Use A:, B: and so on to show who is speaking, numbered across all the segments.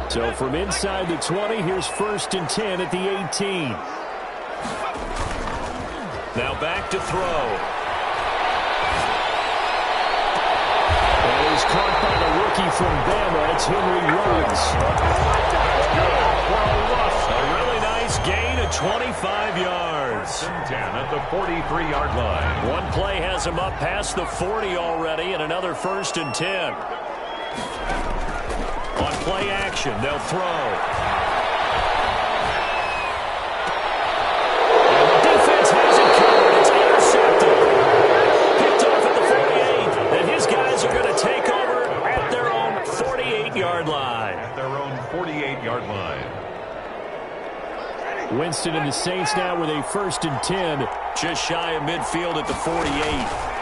A: So from inside the 20, here's 1st and 10 at the 18. Now back to throw. That is caught by the rookie from Bama. It's Henry Ruggs. A really nice gain of 25 yards.
B: 10 at the 43-yard line.
A: One play has him up past the 40 already, and another 1st and 10. On play action, they'll throw. And the defense has it covered. It's intercepted. Picked off at the 48. And his guys are going to take over at their own 48-yard line.
B: At their own 48-yard line.
A: Winston and the Saints now with a 1st and 10. Just shy of midfield at the 48.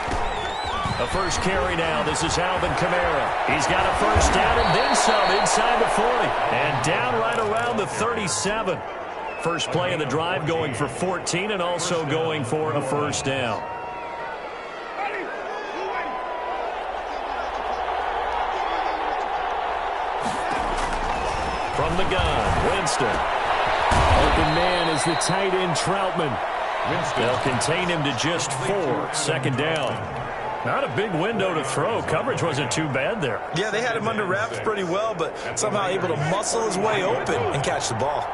A: The first carry now. This is Alvin Kamara. He's got a first down and then some inside the 40. And down right around the 37. First play of the drive going for 14 and also going for a first down. From the gun, Winston. Open man is the tight end Troutman. They'll contain him to just 4. 2nd down. Not a big window to throw. Coverage wasn't too bad there.
C: Yeah, they had him under wraps pretty well, but somehow able to muscle his way open and catch the ball.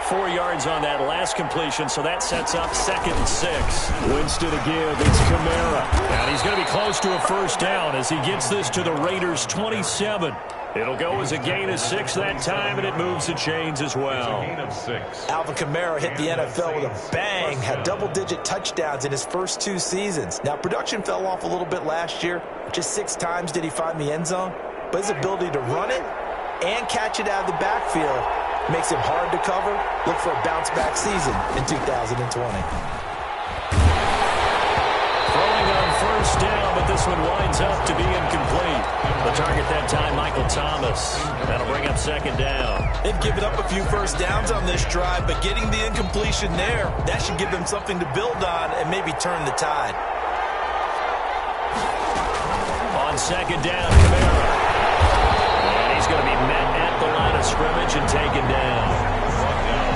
A: 4 yards on that last completion, so that sets up 2nd and 6. Winston to give. It's Kamara. And he's going to be close to a first down as he gets this to the Raiders' 27. It'll go as a gain of 6 that time, and it moves the chains as well.
B: Gain of 6.
C: Alvin Kamara hit the NFL with a bang, had double-digit touchdowns in his first 2 seasons. Now, production fell off a little bit last year. Just 6 times did he find the end zone. But his ability to run it and catch it out of the backfield makes him hard to cover. Look for a bounce-back season in 2020.
A: Throwing on first down, but this one winds up to be incomplete. The target that time, Michael Thomas. That'll bring up 2nd down.
C: They've given up a few first downs on this drive, but getting the incompletion there, that should give them something to build on and maybe turn the tide.
A: On 2nd down, Kamara. And he's going to be met at the line of scrimmage and taken down.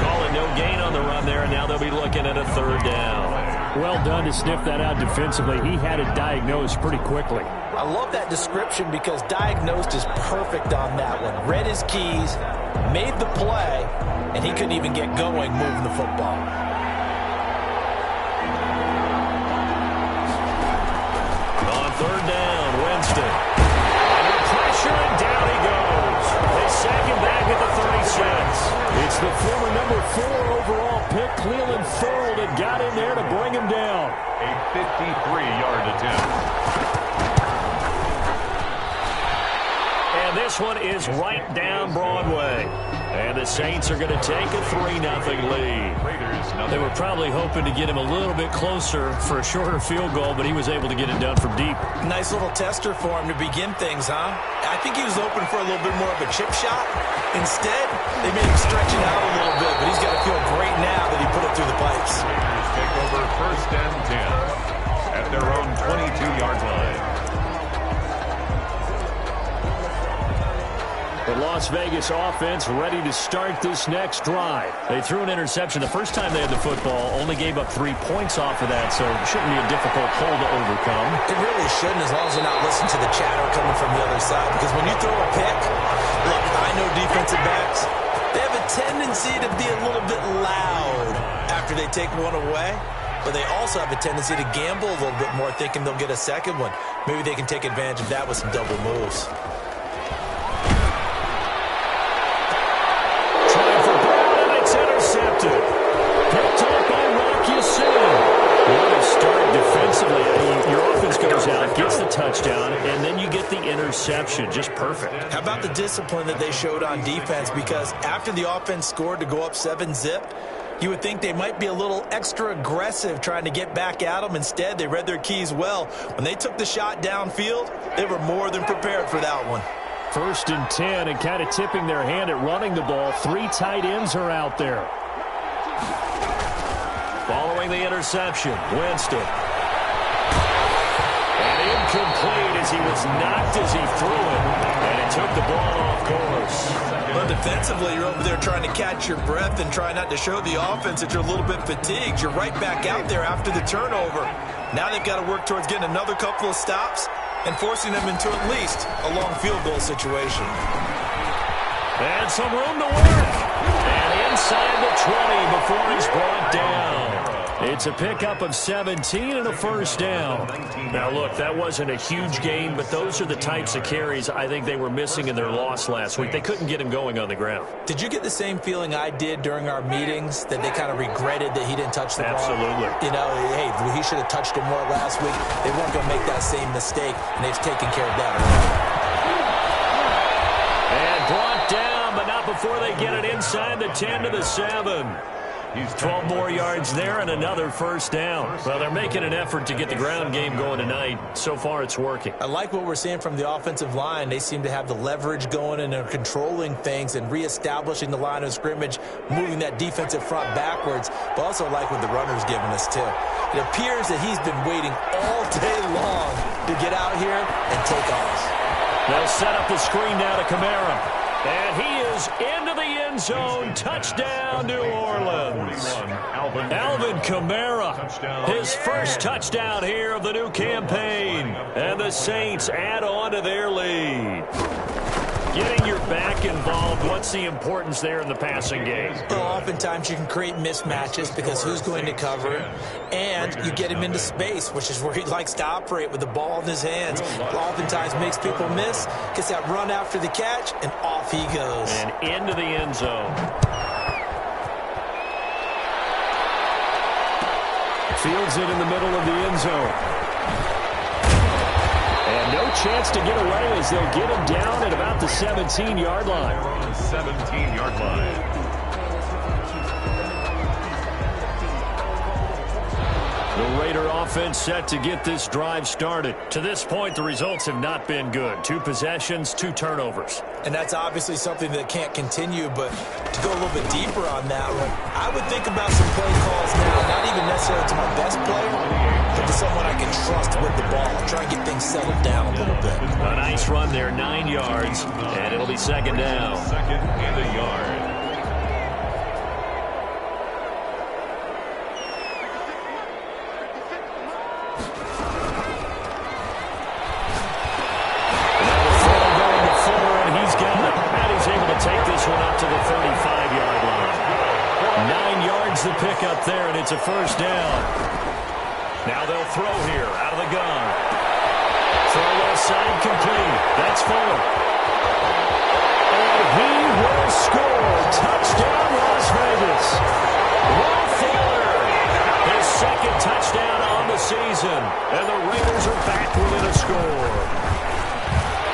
A: Calling no gain on the run there, and now they'll be looking at a 3rd down. Well done to sniff that out defensively. He had it diagnosed pretty quickly.
C: I love that description because diagnosed is perfect on that one. Read his keys, made the play, and he couldn't even get going moving the football.
A: On 3rd down, Winston. Under pressure, and down he goes. They sack him back at the 36. It's the former number 4 overall pick, Cleveland Ferrell, that got in there to bring him down.
B: A 53-yard attempt.
A: And this one is right down Broadway. And the Saints are going to take a 3-0 lead. They were probably hoping to get him a little bit closer for a shorter field goal, but he was able to get it done from deep.
C: Nice little tester for him to begin things, huh? I think he was open for a little bit more of a chip shot. Instead, they made him stretch it out a little bit, but he's got to feel great now that he put it through the pipes.
B: Raiders take over 1st and 10 at their own 22-yard line.
A: The Las Vegas offense ready to start this next drive. They threw an interception the first time they had the football, only gave up 3 points off of that, so it shouldn't be a difficult hole to overcome.
C: It really shouldn't, as long as they're not listening to the chatter coming from the other side, because when you throw a pick, look, I know defensive backs, they have a tendency to be a little bit loud after they take one away, but they also have a tendency to gamble a little bit more, thinking they'll get a second one. Maybe they can take advantage of that with some double moves.
A: Picked up by Rock Ya-Sin. What a start defensively. Your offense goes out, gets the touchdown, and then you get the interception. Just perfect.
C: How about the discipline that they showed on defense? Because after the offense scored to go up 7-zip, you would think they might be a little extra aggressive trying to get back at them. Instead, they read their keys well. When they took the shot downfield, they were more than prepared for that one.
A: 1st and 10, and kind of tipping their hand at running the ball. 3 tight ends are out there. Following the interception, Winston. And incomplete as he was knocked as he threw it. And took the ball off course.
C: Well, defensively, you're over there trying to catch your breath and try not to show the offense that you're a little bit fatigued. You're right back out there after the turnover. Now they've got to work towards getting another couple of stops and forcing them into at least a long field goal situation.
A: And some room to work. And inside the 20 before he's brought down. It's a pickup of 17 and a first down. Now, look, that wasn't a huge gain, but those are the types of carries I think they were missing in their loss last week. They couldn't get him going on the ground.
C: Did you get the same feeling I did during our meetings, that they kind of regretted that he didn't touch the ball?
A: Absolutely.
C: You know, hey, he should have touched it more last week. They weren't going to make that same mistake, and they've taken care of that.
A: And brought down, but not before they get it inside the 10 to the 7. 12 more yards there and another first down. Well, they're making an effort to get the ground game going tonight. So far, it's working.
C: I like what we're seeing from the offensive line. They seem to have the leverage going, and they're controlling things and reestablishing the line of scrimmage, moving that defensive front backwards, but also like what the runner's giving us, too. It appears that he's been waiting all day long to get out here and take off.
A: They'll set up the screen now to Kamara. And he is into the end zone. Touchdown, New Orleans. Alvin Kamara, his first touchdown here of the new campaign. And the Saints add on to their lead. Getting your back involved, what's the importance there in the passing game?
C: Well, oftentimes you can create mismatches because who's going to cover it, and you get him into space, which is where he likes to operate with the ball in his hands. Oftentimes makes people miss, gets that run after the catch, and off he goes.
A: And into the end zone. Fields it in the middle of the end zone. And no chance to get away as they'll get him down at about the 17-yard line.
B: 17-yard line.
A: The Raider offense set to get this drive started. To this point, the results have not been good. 2 possessions, 2 turnovers.
C: And that's obviously something that can't continue, but to go a little bit deeper on that one, I would think about some play calls now, not even necessarily to my best player, but to someone I can trust with the ball. Try and get things settled down a little bit.
A: A nice run there, 9 yards, and it'll be second down.
B: Second and a yard.
A: The pickup there, and it's a first down. Now they'll throw here out of the gun. Throw left side complete. That's Fuller. And he will score. Touchdown, Las Vegas. Will Fuller, his second touchdown on the season. And the Raiders are back within a score.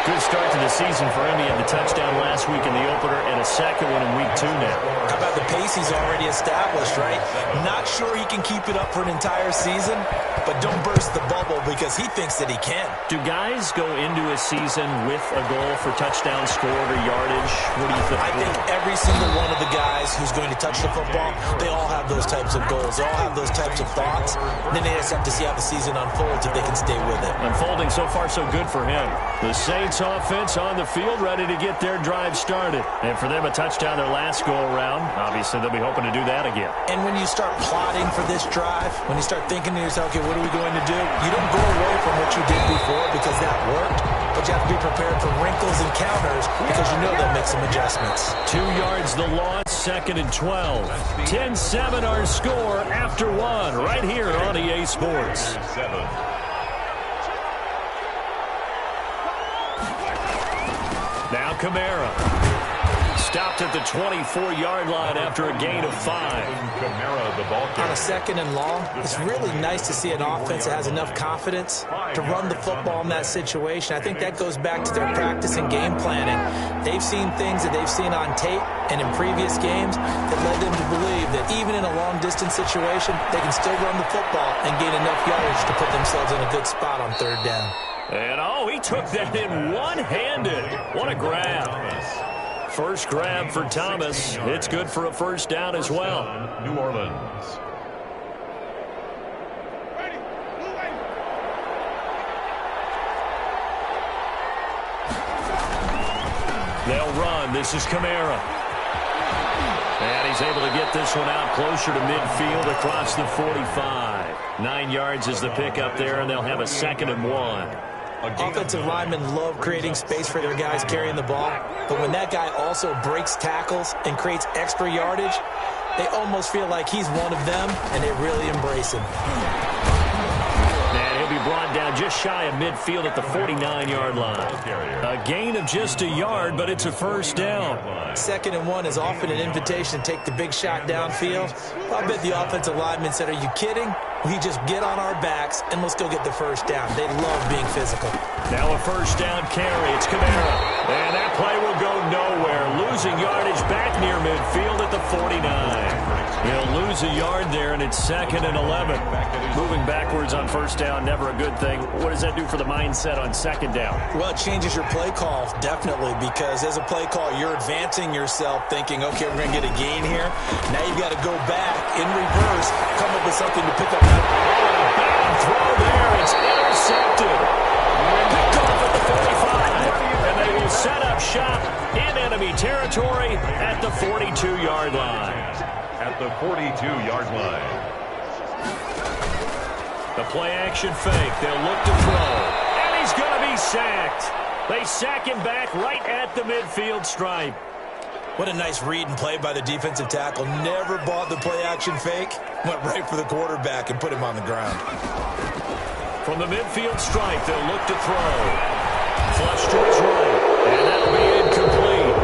A: Good start to the season for him. He had the touchdown last week in the opener and a second one in week 2 now.
C: How about the pace he's already established, right? Not sure he can keep it up for an entire season, but don't burst the bubble because he thinks that he can.
A: Do guys go into a season with a goal for touchdown scored or yardage? What do you think?
C: I think every single one of the guys who's going to touch the football, they all have those types of goals. They all have those types of thoughts. Then they just have to see how the season unfolds if they can stay with it.
A: Unfolding so far so good for him. The Saints offense on the field ready to get their drive started. And for them, a touchdown their last go-around. Obviously, they'll be hoping to do that again.
C: And when you start plotting for this drive, when you start thinking to yourself, okay, what are we going to do? You don't go away from what you did before because that worked, but you have to be prepared for wrinkles and counters because you know they'll make some adjustments.
A: 2 yards the loss, second and 12. 10-7 our score after 1 right here on EA Sports. Now Kamara. Stopped at the 24-yard line after a gain of 5.
B: Kamara, the ball carrier.
C: On a second and long, it's really nice to see an offense that has enough confidence to run the football in that situation. I think that goes back to their practice and game planning. They've seen things that they've seen on tape and in previous games that led them to believe that even in a long-distance situation, they can still run the football and gain enough yardage to put themselves in a good spot on third down.
A: And, he took that in one-handed. What a grab. First grab for Thomas. It's good for a first down as well.
B: New Orleans.
A: They'll run. This is Kamara. And he's able to get this one out closer to midfield across the 45. 9 yards is the pickup there, and they'll have a 2nd and 1.
C: Offensive linemen love creating space for their guys carrying the ball, but when that guy also breaks tackles and creates extra yardage, they almost feel like he's one of them, and they really embrace him.
A: And he'll be brought down just shy of midfield at the 49-yard line. A gain of just a yard, but it's a first down.
C: 2nd and 1 is often an invitation to take the big shot downfield. I bet the offensive lineman said, "Are you kidding? We just get on our backs and let's go get the first down." They love being physical.
A: Now a first down carry. It's Kamara. And that play will go nowhere. Losing yardage back near midfield at the 49. He'll lose a yard there, and it's 2nd and 11. Moving backwards on first down, never a good thing. What does that do for the mindset on 2nd down?
C: Well, it changes your play call, definitely, because as a play call, you're advancing yourself thinking, okay, we're going to get a gain here. Now you've got to go back in reverse, come up with something to pick up.
A: Bad throw there. It's intercepted. Picked off at the 45. And they will set up shop in enemy territory at the 42-yard line.
B: At the 42-yard line.
A: The play-action fake. They'll look to throw. And he's going to be sacked. They sack him back right at the midfield stripe.
C: What a nice read and play by the defensive tackle. Never bought the play-action fake. Went right for the quarterback and put him on the ground.
A: From the midfield stripe, they'll look to throw. Flush to his right. And that'll be incomplete.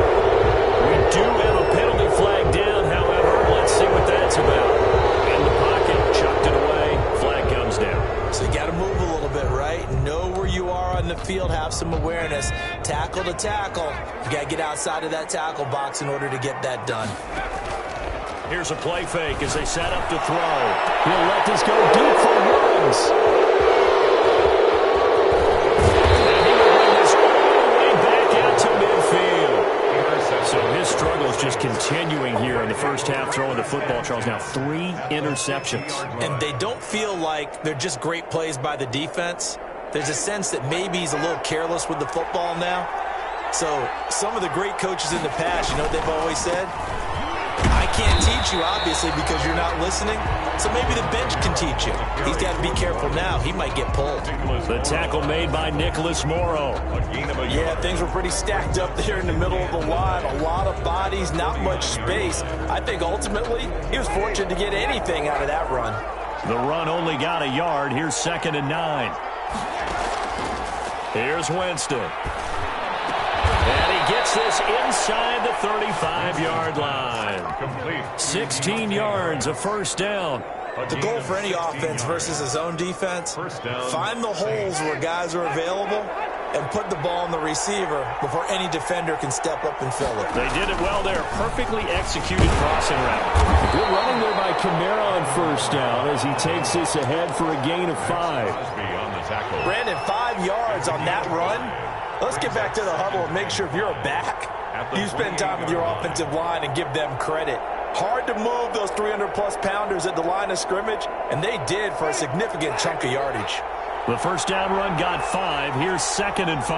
A: We do have a penalty flag down, however. Let's see what that's about. In the pocket, chucked it away. Flag comes down.
C: So you got to move a little bit, right? Know where you are on the field, have some awareness. Tackle to tackle. You got to get outside of that tackle box in order to get that done.
A: Here's a play fake as they set up to throw. He'll let this go deep for Woods. And he will bring this all the way back out to midfield. So his struggles just continuing here in the first half throwing the football, Charles. Now 3 interceptions.
C: And they don't feel like they're just great plays by the defense. There's a sense that maybe he's a little careless with the football now. So some of the great coaches in the past, you know what they've always said? I can't teach you, obviously, because you're not listening. So maybe the bench can teach you. He's got to be careful now. He might get pulled.
A: The tackle made by Nicholas Morrow.
C: Yeah, things were pretty stacked up there in the middle of the line. A lot of bodies, not much space. I think ultimately he was fortunate to get anything out of that run.
A: The run only got a yard. Here's 2nd and 9. Here's Winston. And he gets this inside the 35-yard line.
B: Complete.
A: 16 yards, a first down.
C: The goal for any offense versus his own defense, find the holes where guys are available and put the ball in the receiver before any defender can step up and fill it.
A: They did it well there. Perfectly executed crossing route. Good running there by Kamara on first down as he takes this ahead for a gain of 5.
C: Brandon, 5 yards on that run. Let's get back to the huddle and make sure if you're a back, you spend time with your offensive line and give them credit. Hard to move those 300-plus pounders at the line of scrimmage, and they did for a significant chunk of yardage.
A: The first down run got 5. Here's 2nd and 5.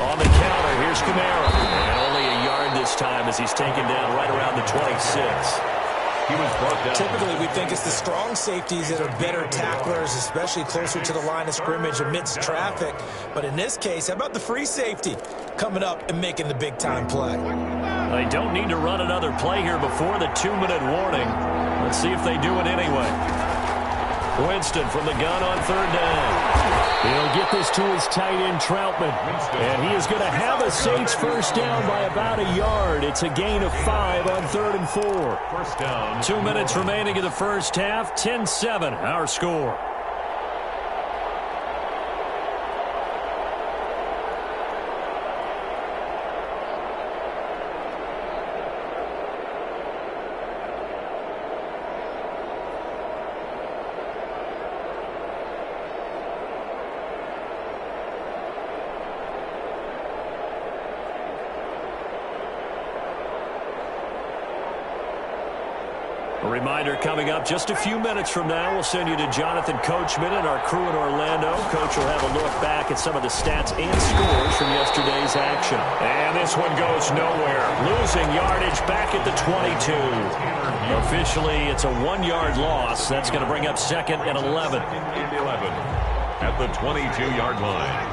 A: On the counter, here's Kamara. And only a yard this time as he's taken down right around the 26.
B: He was brought down.
C: Typically, we think it's the strong safeties that are better tacklers, especially closer to the line of scrimmage amidst traffic. But in this case, how about the free safety coming up and making the big-time play?
A: They don't need to run another play here before the 2-minute warning. Let's see if they do it anyway. Winston from the gun on 3rd down. He'll get this to his tight end, Troutman. And he is going to have a Saints first down by about a yard. It's a gain of 5 on 3rd and 4.
B: First down.
A: 2 minutes remaining in the first half. 10-7, our score. A reminder coming up just a few minutes from now, we'll send you to Jonathan Coachman and our crew in Orlando. Coach will have a look back at some of the stats and scores from yesterday's action. And this one goes nowhere. Losing yardage back at the 22. Officially, it's a 1-yard loss. That's going to bring up 2nd and 11.
B: At the 22-yard line.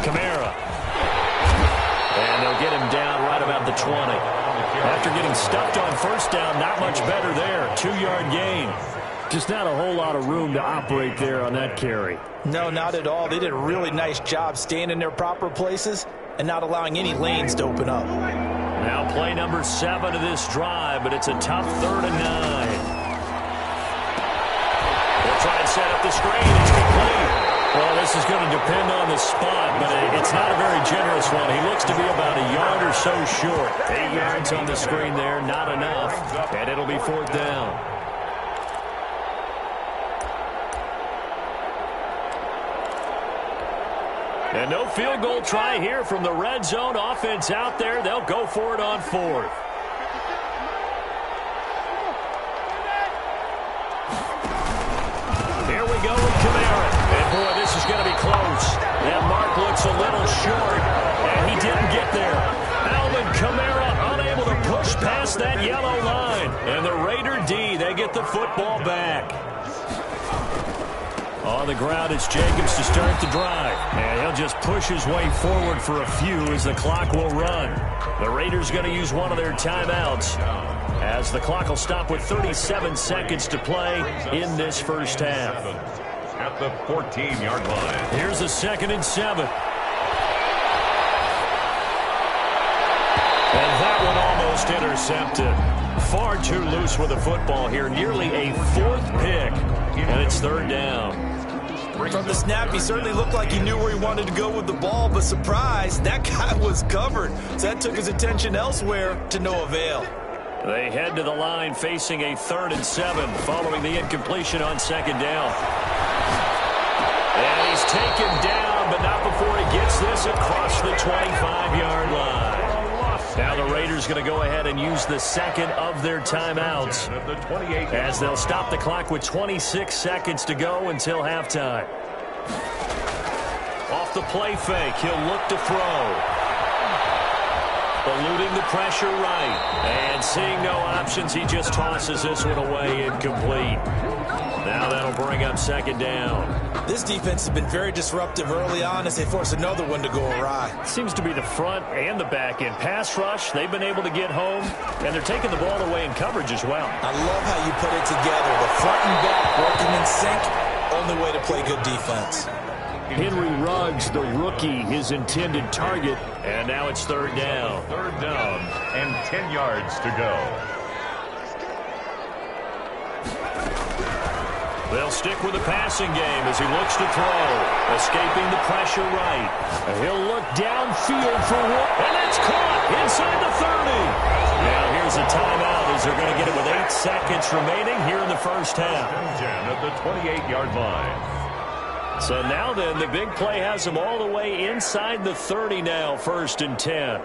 A: Kamara. And they'll get him down right about the 20. After getting stuffed on first down, not much better there. 2-yard gain. Just not a whole lot of room to operate there on that carry.
C: No, not at all. They did a really nice job staying in their proper places and not allowing any lanes to open up.
A: Now play number 7 of this drive, but it's a tough 3rd and 9. They'll try and set up the screen. It's complete. Well, this is going to depend on the spot, but it's not a very generous one. He looks to be about a yard or so short. 8 yards on the screen there, not enough. And it'll be 4th down. And no field goal try here from the red zone. Offense out there. They'll go for it on 4th. Here we go with Kamara. And, boy, this is going to be close. That mark looks a little short, and he didn't get there. Alvin Kamara unable to push past that yellow line. And the Raider D, they get the football back. On the ground, it's Jacobs to start the drive. And he'll just push his way forward for a few as the clock will run. The Raiders going to use one of their timeouts as the clock will stop with 37 seconds to play in this first half.
B: At the 14-yard line.
A: Here's a 2nd and 7. And that one almost intercepted. Far too loose with the football here. Nearly a 4th pick. And it's 3rd down.
C: From the snap, he certainly looked like he knew where he wanted to go with the ball, but surprise, that guy was covered. So that took his attention elsewhere to no avail.
A: They head to the line facing a 3rd and 7 following the incompletion on 2nd down. And he's taken down, but not before he gets this across the 25-yard line. Now the Raiders going to go ahead and use the 2nd of their timeouts as they'll stop the clock with 26 seconds to go until halftime. Off the play fake, he'll look to throw. Eluding the pressure right. And seeing no options, he just tosses this one away incomplete. Now that'll bring up 2nd down.
C: This defense has been very disruptive early on as they force another one to go awry.
A: Seems to be the front and the back end. Pass rush, they've been able to get home, and they're taking the ball away in coverage as well.
C: I love how you put it together. The front and back working in sync, only way to play good defense.
A: Henry Ruggs, the rookie, his intended target, and now it's 3rd down.
B: 3rd down and 10 yards to go.
A: They'll stick with the passing game as he looks to throw. Escaping the pressure right. He'll look downfield for one. And it's caught inside the 30. Now here's a timeout as they're going to get it with 8 seconds remaining here in the first half.
B: At the 28-yard line.
A: So now then, the big play has them all the way inside the 30 now, 1st and 10.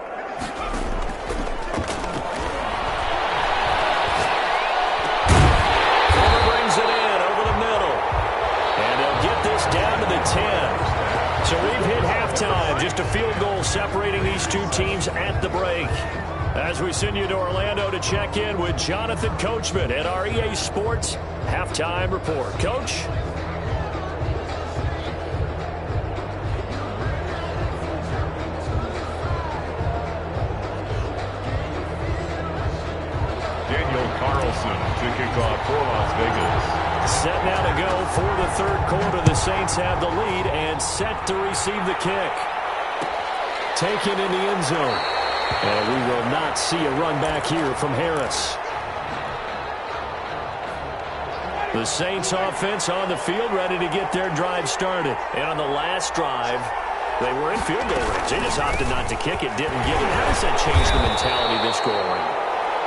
A: Down to the 10. So we've hit halftime. Just a field goal separating these two teams at the break. As we send you to Orlando to check in with Jonathan Coachman at our EA Sports Halftime Report. Coach?
B: Daniel Carlson to kick off for Las Vegas.
A: Set now to go for the 3rd quarter. The Saints have the lead and set to receive the kick. Taken in the end zone. And we will not see a run back here from Harris. The Saints offense on the field ready to get their drive started. And on the last drive, they were in field goal range. They just opted not to kick it, didn't get it. How does that change the mentality this go around?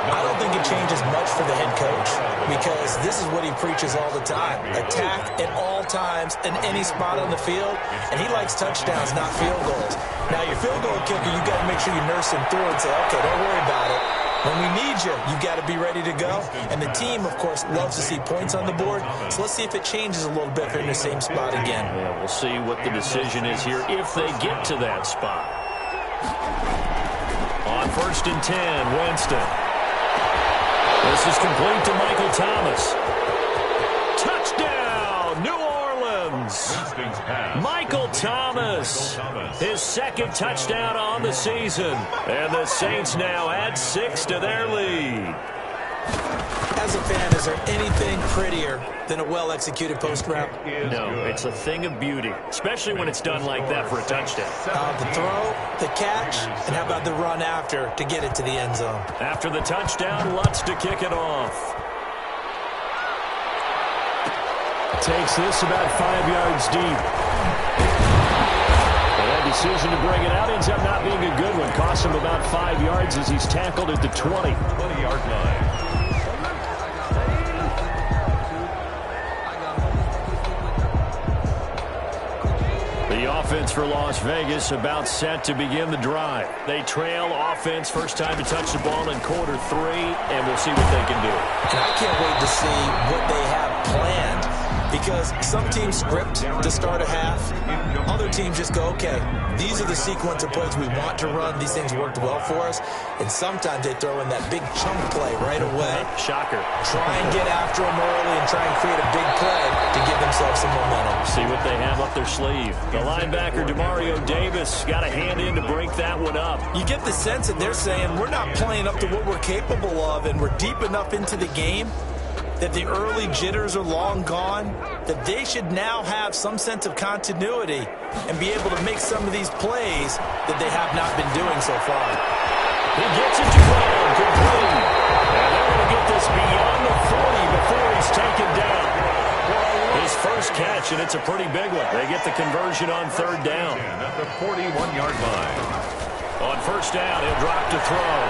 C: I don't think it changes much for the head coach because this is what he preaches all the time. Attack at all times in any spot on the field, and he likes touchdowns, not field goals. Now, your field goal kicker, you got to make sure you nurse him through and say, okay, don't worry about it. When we need you, you got to be ready to go. And the team, of course, loves to see points on the board. So let's see if it changes a little bit if they're in the same spot again.
A: Yeah, we'll see what the decision is here if they get to that spot. On 1st and 10, Winston. This is complete to Michael Thomas. Touchdown, New Orleans. Michael Thomas, his second touchdown on the season. And the Saints now add 6 to their lead.
C: As a fan, is there anything prettier than a well-executed post route?
A: No, it's a thing of beauty, especially when it's done like that for a touchdown.
C: The throw, the catch, and how about the run after to get it to the end zone?
A: After the touchdown, Lutz to kick it off. Takes this about 5 yards deep. And that decision to bring it out ends up not being a good one. Costs him about 5 yards as he's tackled at the 20.
B: 20-yard line.
A: The offense for Las Vegas about set to begin the drive. They trail offense, first time to touch the ball in quarter 3, and we'll see what they can do.
C: And I can't wait to see what they have planned, because some teams script to start a half. Other teams just go, okay, these are the sequence of plays we want to run. These things worked well for us. And sometimes they throw in that big chunk play right away.
A: Shocker.
C: Try and get after them early and try and create a big play to give themselves some momentum.
A: See what they have up their sleeve. The linebacker, Demario Davis, got a hand in to break that one up.
C: You get the sense that they're saying we're not playing up to what we're capable of, and we're deep enough into the game that the early jitters are long gone, that they should now have some sense of continuity and be able to make some of these plays that they have not been doing so far.
A: He gets it to ground, complete. And they're going to get this beyond the 40 before he's taken down. His first catch, and it's a pretty big one. They get the conversion on 3rd down.
B: At the 41-yard line.
A: On 1st down, he'll drop to throw.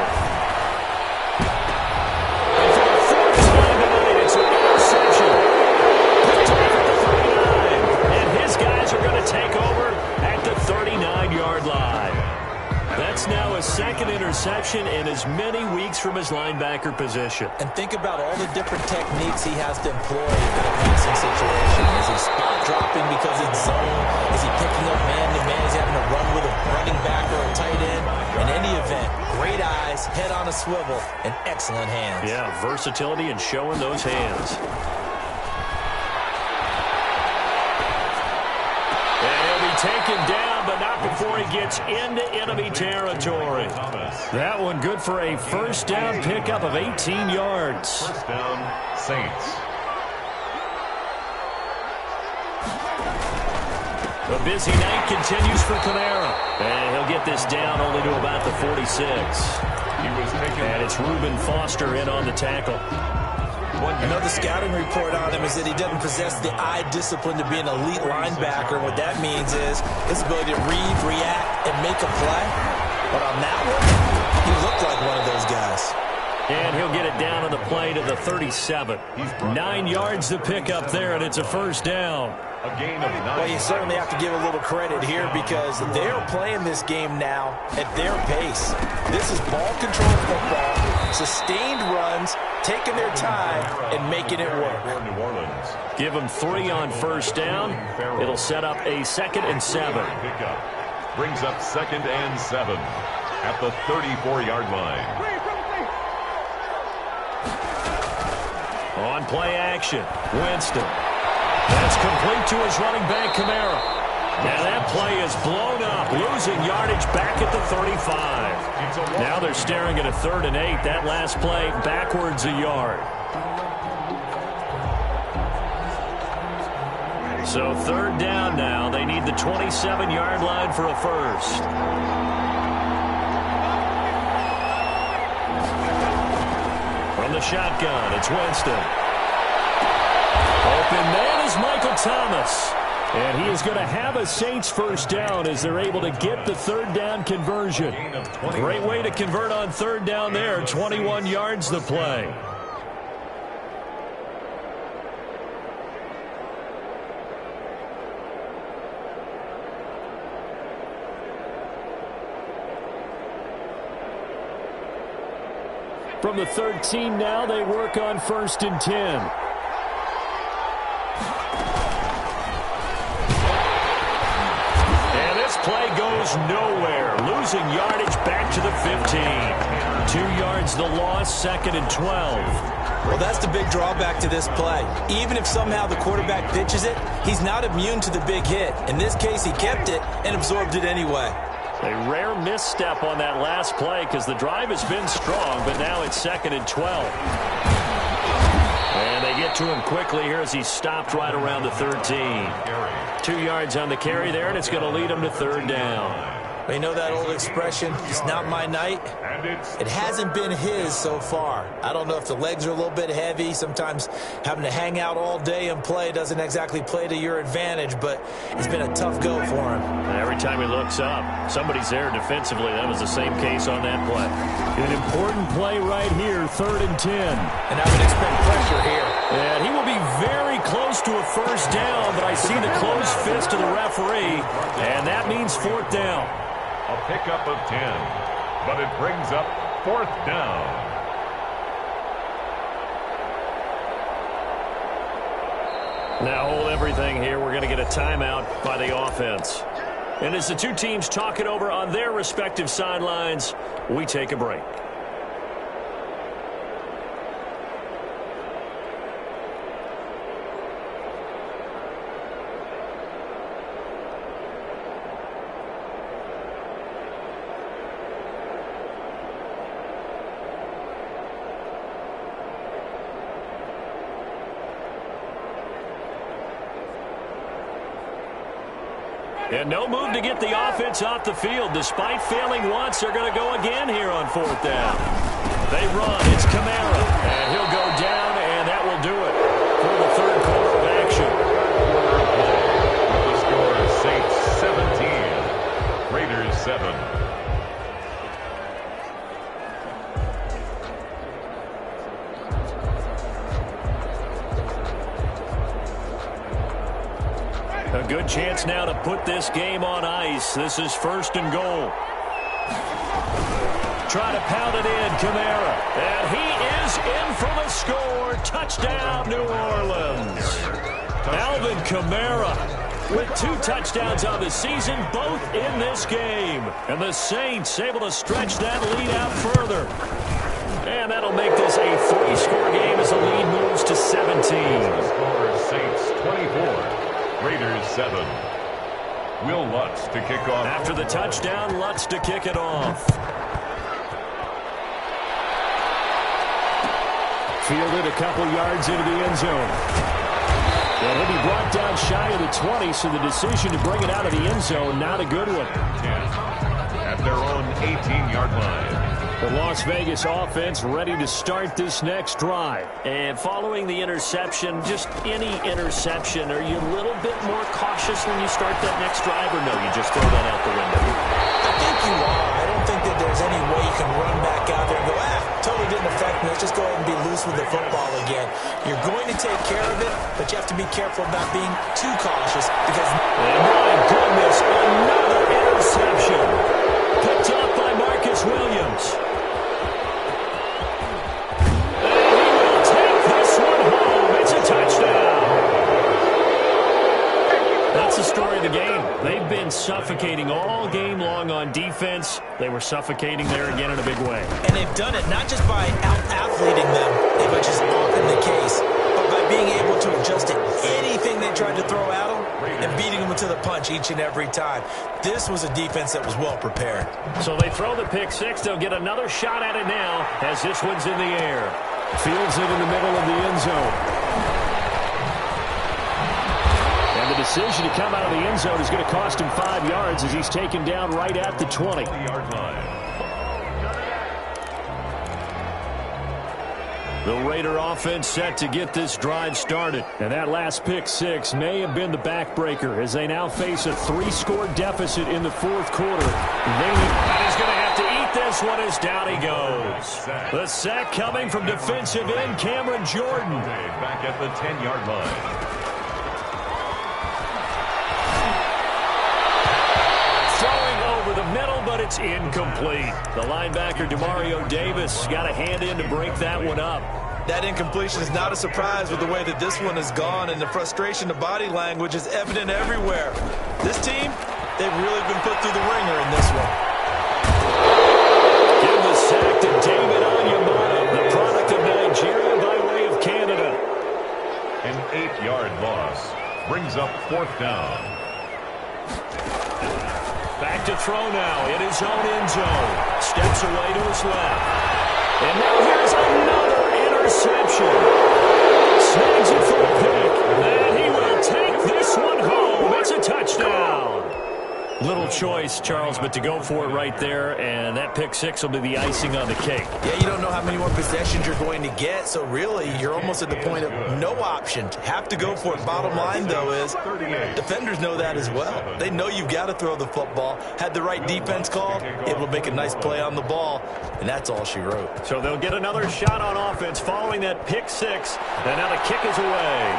A: It's an interception. Picked off at the 39. And his guys are going to take over at the 39-yard line. That's now his 2nd interception in as many weeks from his linebacker position.
C: And think about all the different techniques he has to employ in a passing situation. Is he spot dropping because it's zone? Is he picking up man-to-man? Is he having to run with a running back or a tight end? In any event, great eyes, head on a swivel, and excellent hands.
A: Yeah, versatility and showing those hands. And he'll be taken down, but not before he gets into enemy territory. That one good for a 1st down pickup of 18 yards.
B: 1st down, Saints.
A: A busy night continues for Kamara. And he'll get this down only to about the 46. And it's Reuben Foster in on the tackle.
C: Another scouting report on him is that he doesn't possess the eye discipline to be an elite linebacker. What that means is his ability to read, react, and make a play. But on that one, he looked like one of those guys.
A: And he'll get it down on the play to the 37. 9 yards to pick up there, and it's a 1st down.
B: A gain of 9.
C: Well, you certainly have to give a little credit here because they're playing this game now at their pace. This is ball control football, sustained runs, taking their time, and making it work.
B: New Orleans.
A: Give them 3 on 1st down. It'll set up a 2nd and 7.
B: Pickup. Brings up 2nd and 7 at the 34-yard line.
A: On play action, Winston. That's complete to his running back, Kamara. Now that play is blown up, losing yardage back at the 35. Now they're staring at a 3rd and 8. That last play backwards a yard. So 3rd down now. They need the 27-yard line for a 1st. From the shotgun, it's Winston. Open man is Michael Thomas. And he is going to have a Saints first down as they're able to get the third down conversion. Great way to convert on third down there. 21 yards the play. From the 13 now, they work on 1st and 10. And this play goes nowhere. Losing yardage back to the 15. 2 yards the loss, 2nd and 12.
C: Well, that's the big drawback to this play. Even if somehow the quarterback pitches it, he's not immune to the big hit. In this case, he kept it and absorbed it anyway.
A: A rare misstep on that last play because the drive has been strong, but now it's 2nd and 12. And they get to him quickly here as he stopped right around the 13. 2 yards on the carry there, and it's going to lead him to third down.
C: You know that old expression, it's not my night? It hasn't been his so far. I don't know if the legs are a little bit heavy. Sometimes having to hang out all day and play doesn't exactly play to your advantage, but it's been a tough go for him.
A: Every time he looks up, somebody's there defensively. That was the same case on that play. An important play right here, 3rd and 10.
C: And I would expect pressure here.
A: And he will be very close to a first down, but I see the closed fist of the referee, and that means 4th down.
B: A pickup of 10, but it brings up 4th down.
A: Now hold everything here. We're going to get a timeout by the offense. And as the two teams talk it over on their respective sidelines, we take a break. And no move to get the offense off the field. Despite failing once, they're going to go again here on 4th down. They run. It's Kamara. And he'll go down, and that will do it for the third quarter of action.
B: The score is Saints 17, Raiders 7.
A: A good chance now to put this game on ice. This is 1st and goal. Try to pound it in, Kamara. And he is in for the score. Touchdown, New Orleans. Alvin Kamara with 2 touchdowns on the season, both in this game. And the Saints able to stretch that lead out further. And that'll make this a 3-score game as the lead moves to 17.
B: The score is Saints 24. Raiders 7. Will Lutz to kick off.
A: After the touchdown, Lutz to kick it off. Fielded a couple yards into the end zone. And he'll be brought down shy of the 20, so the decision to bring it out of the end zone, not a good one.
B: 10 at their own 18-yard line.
A: The Las Vegas offense ready to start this next drive. And following the interception, just any interception, are you a little bit more cautious when you start that next drive, or no, you just throw that out the window?
C: I think you are. I don't think that there's any way you can run back out there and go, totally didn't affect me. Let's just go ahead and be loose with the football again. You're going to take care of it, but you have to be careful about being too cautious because...
A: And my goodness, another interception. Picked up by Marcus Williams. That's the story of the game. They've been suffocating all game long on defense. They were suffocating there again in a big way.
C: And they've done it not just by out-athleting them, which is often the case, but by being able to adjust to anything they tried to throw at them and beating them to the punch each and every time. This was a defense that was well prepared.
A: So they throw the pick six. They'll get another shot at it now as this one's in the air. Fields it in the middle of the end zone. The decision to come out of the end zone is going to cost him 5 yards as he's taken down right at the 20. The Raider offense set to get this drive started. And that last pick six may have been the backbreaker as they now face a 3-score deficit in the fourth quarter. And he's going to have to eat this one as down he goes. The sack coming from defensive end Cameron Jordan.
B: Back at the 10-yard line.
A: The middle, but it's incomplete. The linebacker, Demario Davis, got a hand in to break that one up.
C: That incompletion is not a surprise with the way that this one has gone, and the frustration, the body language is evident everywhere. This team, they've really been put through the ringer in this one.
A: Give the sack to David Onyemata, the product of Nigeria by way of Canada.
B: An 8-yard loss brings up 4th down.
A: Back to throw now in his own end zone. Steps away to his left. And now here's another interception. Snags it for a pick. And he will take this one home. It's a touchdown. Little choice, Charles, but to go for it right there, and that pick six will be the icing on the cake.
C: Yeah, you don't know how many more possessions you're going to get, so really you're almost at the point of no option. Have to go for it. Bottom line, though, is defenders know that as well. They know you've got to throw the football. Had the right defense called, able to make a nice play on the ball, and that's all she wrote.
A: So they'll get another shot on offense following that pick six, and now the kick is away.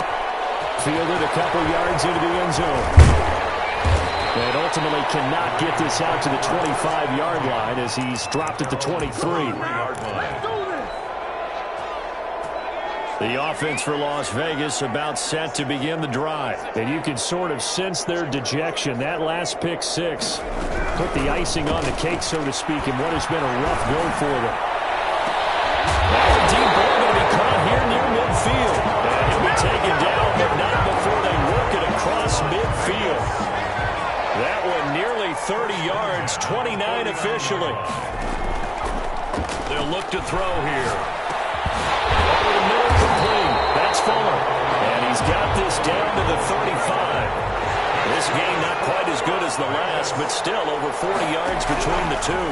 A: Fielded a couple yards into the end zone. And ultimately cannot get this out to the 25-yard line as he's dropped at the 23. The offense for Las Vegas about set to begin the drive. And you can sort of sense their dejection. That last pick six put the icing on the cake, so to speak, in what has been a rough go for them. Now the deep ball going to be caught here near midfield. And he'll be taken down, but not before they work it across midfield. That one nearly 30 yards, 29 officially. They'll look to throw here. Over the middle, complete. That's Fuller. And he's got this down to the 35. This game not quite as good as the last, but still over 40 yards between the two.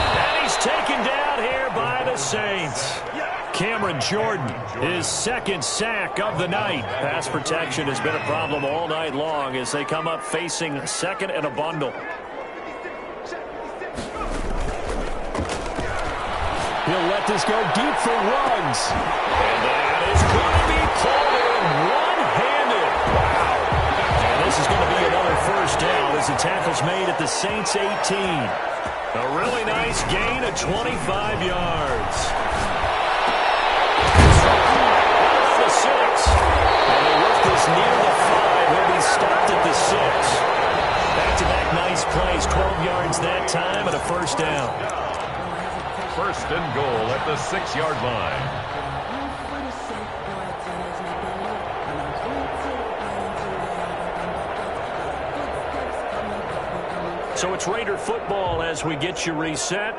A: And he's taken down here by the Saints. Cameron Jordan, his second sack of the night. Pass protection has been a problem all night long as they come up facing a second and a bundle. He'll let this go deep for Ruggs. And that is going to be pulled in one-handed. Wow. And this is going to be another first down as the tackle's made at the Saints 18. A really nice gain of 25 yards. And they work this near the 5. He'll be stopped at the 6. Back-to-back nice plays. 12 yards that time and a first down.
B: First and goal at the 6-yard line.
A: So it's Raider football as we get you reset.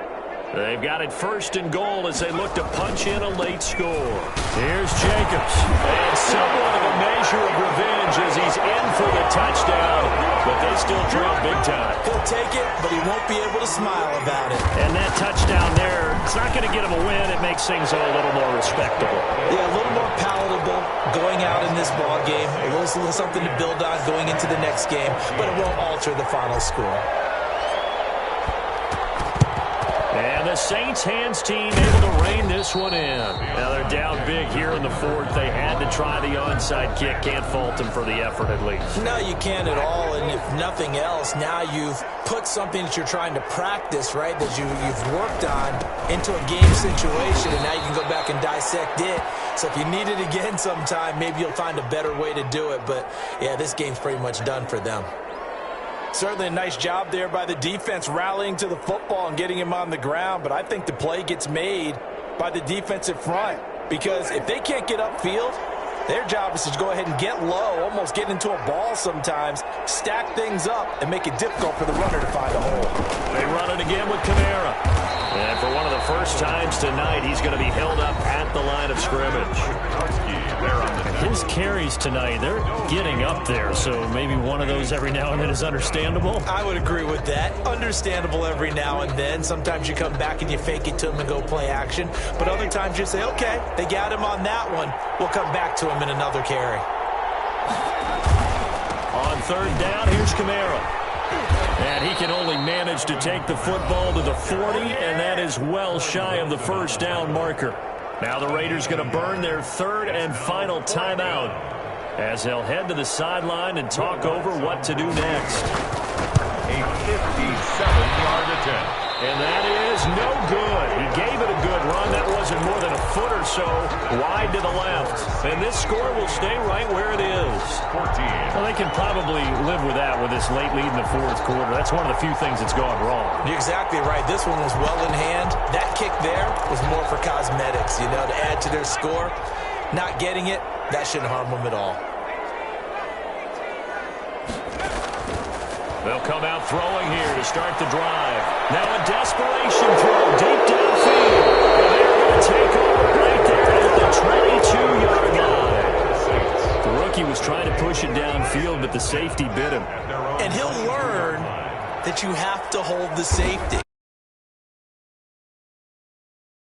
A: They've got it first and goal as they look to punch in a late score. Here's Jacobs. And somewhat of a measure of revenge as he's in for the touchdown. But they still trail big time.
C: He'll take it, but he won't be able to smile about it.
A: And that touchdown there, it's not going to get him a win. It makes things a little more respectable.
C: Yeah, a little more palatable going out in this ball game. A little something to build on going into the next game. But it won't alter the final score.
A: And the Saints hands team able to rein this one in. Now they're down big here in the fourth. They had to try the onside kick. Can't fault them for the effort at least.
C: No, you can't at all. And if nothing else, now you've put something that you're trying to practice, right, that you've worked on into a game situation, and now you can go back and dissect it. So if you need it again sometime, maybe you'll find a better way to do it. But, yeah, this game's pretty much done for them. Certainly a nice job there by the defense rallying to the football and getting him on the ground, but I think the play gets made by the defensive front because if they can't get upfield, their job is to go ahead and get low, almost get into a ball sometimes, stack things up, and make it difficult for the runner to find a hole.
A: They run it again with Kamara. And for one of the first times tonight, he's going to be held up at the line of scrimmage. his carries tonight, they're getting up there, so maybe one of those every now and then is understandable.
C: I would agree with that. Understandable every now and then. Sometimes you come back and you fake it to him and go play action. But other times you say, okay, they got him on that one. We'll come back to him in another carry.
A: On third down, here's Kamara. And he can only manage to take the football to the 40, and that is well shy of the first down marker. Now the Raiders going to burn their third and final timeout as they'll head to the sideline and talk over what to do next.
B: A 57-yard attempt.
A: And that is no good. He gave it a good run. That wasn't more than a foot or so wide to the left. And this score will stay right where it is.
B: 14.
A: Well, they can probably live with that with this late lead in the fourth quarter. That's one of the few things that's gone wrong.
C: You're exactly right. This one was well in hand. That kick there was more for cosmetics, to add to their score. Not getting it, that shouldn't harm them at all.
A: They'll come out throwing here to start the drive. Now a desperation throw deep downfield. And they're going to take over right there at the 22-yard line. The rookie was trying to push it downfield, but the safety bit him.
C: And he'll learn that you have to hold the safety.